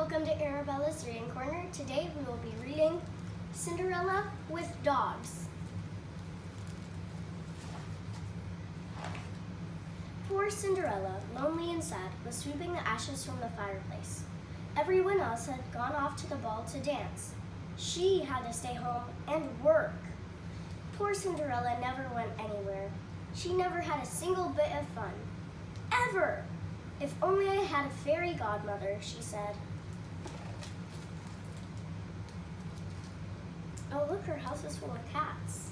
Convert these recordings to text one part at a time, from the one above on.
welcome to Arabella's Reading Corner. Today we will be reading Cinderella with Dogs. Poor Cinderella, lonely and sad, was sweeping the ashes from the fireplace. Everyone else had gone off to the ball to dance. She had to stay home and work. Poor Cinderella never went anywhere. She never had a single bit of fun. Ever! If only I had a fairy godmother, she said. Oh, look, her house is full of cats.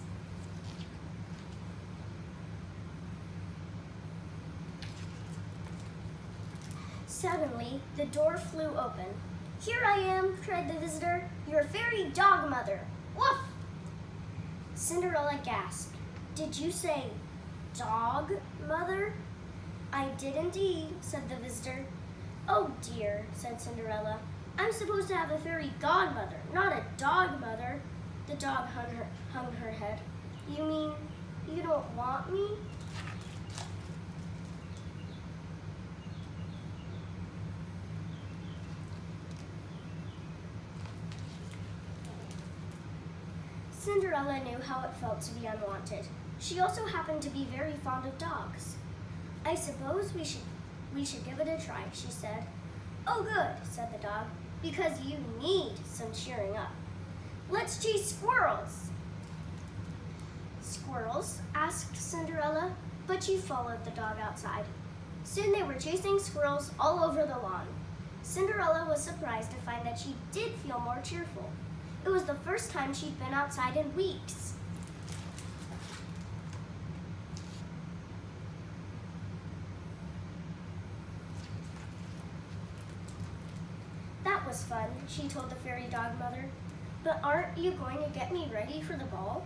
Suddenly, the door flew open. "Here I am," cried the visitor, "your fairy dog mother. Woof!" Cinderella gasped. "Did you say dog mother?" "I did indeed," said the visitor. "Oh dear," said Cinderella. "I'm supposed to have a fairy godmother, not a dog mother." The dog hung her head. "You mean you don't want me?" Cinderella knew how it felt to be unwanted. She also happened to be very fond of dogs. "I suppose we should give it a try," she said. "Oh good," said the dog, "because you need some cheering up. Let's chase squirrels." "Squirrels?" asked Cinderella, but she followed the dog outside. Soon they were chasing squirrels all over the lawn. Cinderella was surprised to find that she did feel more cheerful. It was the first time she'd been outside in weeks. "That was fun," she told the fairy dog mother. "But aren't you going to get me ready for the ball?"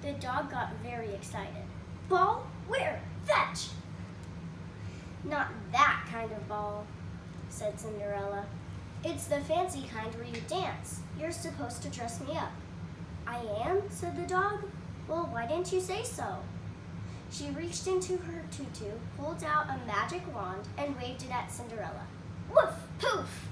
The dog got very excited. "Ball? Where? Fetch!" "Not that kind of ball," said Cinderella. "It's the fancy kind where you dance. You're supposed to dress me up." "I am?" said the dog. "Well, why didn't you say so?" She reached into her tutu, pulled out a magic wand, and waved it at Cinderella. Woof! Poof!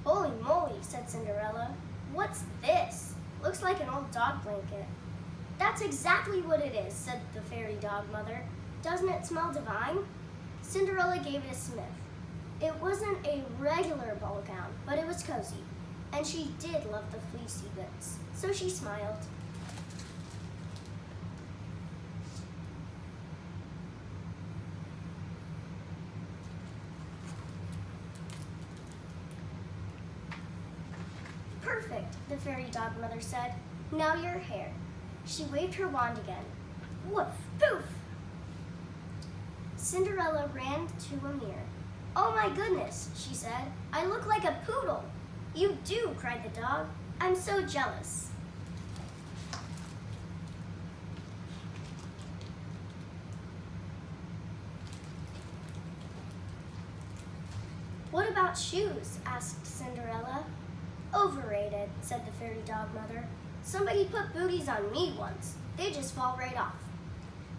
"Holy moly," said Cinderella. "What's this? Looks like an old dog blanket." "That's exactly what it is," said the fairy dog mother. "Doesn't it smell divine?" Cinderella gave it a sniff. It wasn't a regular ball gown, but it was cozy, and she did love the fleecy bits, so she smiled. "Perfect," the fairy dog mother said. "Now your hair." She waved her wand again. Woof! Poof! Cinderella ran to a mirror. "Oh my goodness," she said. "I look like a poodle." "You do," cried the dog. "I'm so jealous." "What about shoes?" asked Cinderella. "Overrated," said the fairy dog mother. "Somebody put booties on me once. They just fall right off."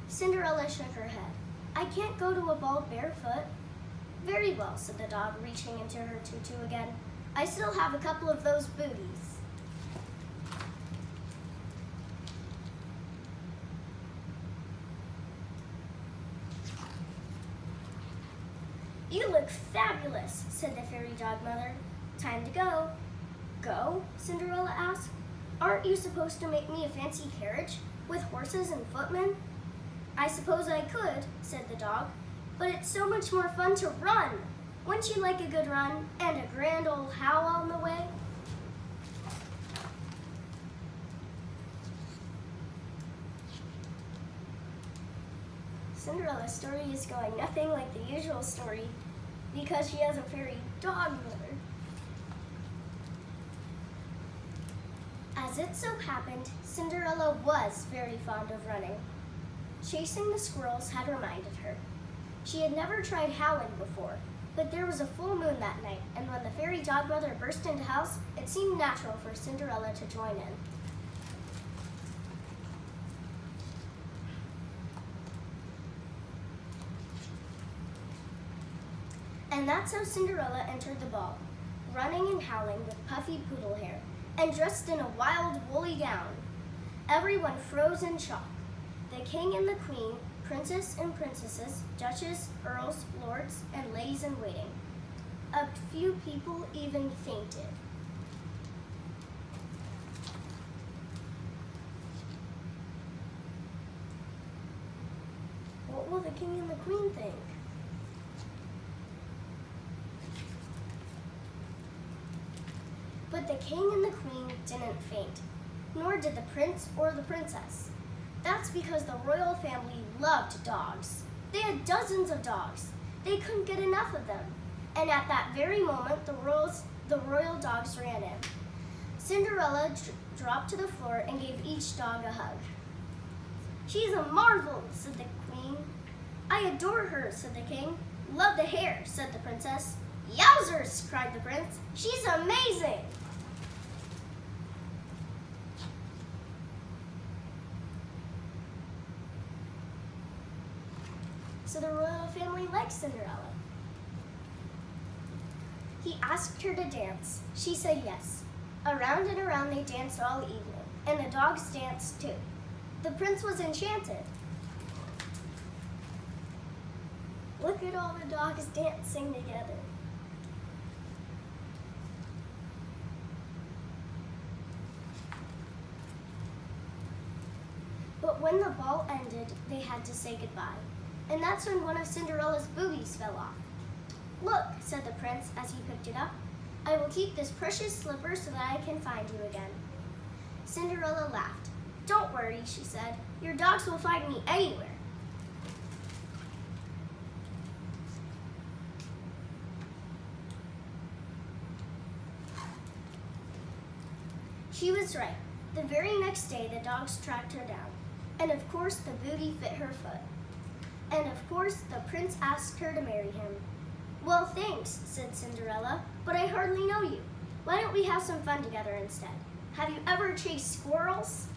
Cinderella shook her head. "I can't go to a ball barefoot." "Very well," said the dog, reaching into her tutu again. "I still have a couple of those booties." "You look fabulous," said the fairy dog mother. "Time to go." "Go?" Cinderella asked. "Aren't you supposed to make me a fancy carriage with horses and footmen?" "I suppose I could," said the dog, "but it's so much more fun to run. Wouldn't you like a good run and a grand old howl on the way?" Cinderella's story is going nothing like the usual story because she has a fairy dog mother. As it so happened, Cinderella was very fond of running. Chasing the squirrels had reminded her. She had never tried howling before, but there was a full moon that night, and when the fairy dog mother burst into house, it seemed natural for Cinderella to join in. And that's how Cinderella entered the ball, running and howling with puffy poodle hair, and dressed in a wild woolly gown. Everyone froze in shock. The king and the queen, princess and princesses, duchess, earls, lords, and ladies in waiting. A few people even fainted. What will the king and the queen think? But the king and the queen didn't faint, nor did the prince or the princess. That's because the royal family loved dogs. They had dozens of dogs. They couldn't get enough of them. And at that very moment, the royal dogs ran in. Cinderella dropped to the floor and gave each dog a hug. "She's a marvel," said the queen. "I adore her," said the king. "Love the hair," said the princess. "Yowzers," cried the prince. "She's amazing." So the royal family liked Cinderella. He asked her to dance. She said yes. Around and around they danced all evening, and the dogs danced too. The prince was enchanted. Look at all the dogs dancing together. But when the ball ended, they had to say goodbye. And that's when one of Cinderella's boobies fell off. "Look," said the prince as he picked it up. "I will keep this precious slipper so that I can find you again." Cinderella laughed. "Don't worry," she said. "Your dogs will find me anywhere." She was right. The very next day, the dogs tracked her down. And of course, the booty fit her foot. And of course, the prince asked her to marry him. "Well, thanks," said Cinderella, "but I hardly know you. Why don't we have some fun together instead? Have you ever chased squirrels?"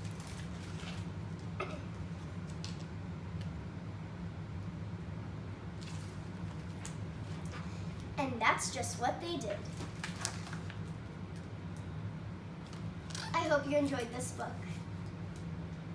And that's just what they did. I hope you enjoyed this book.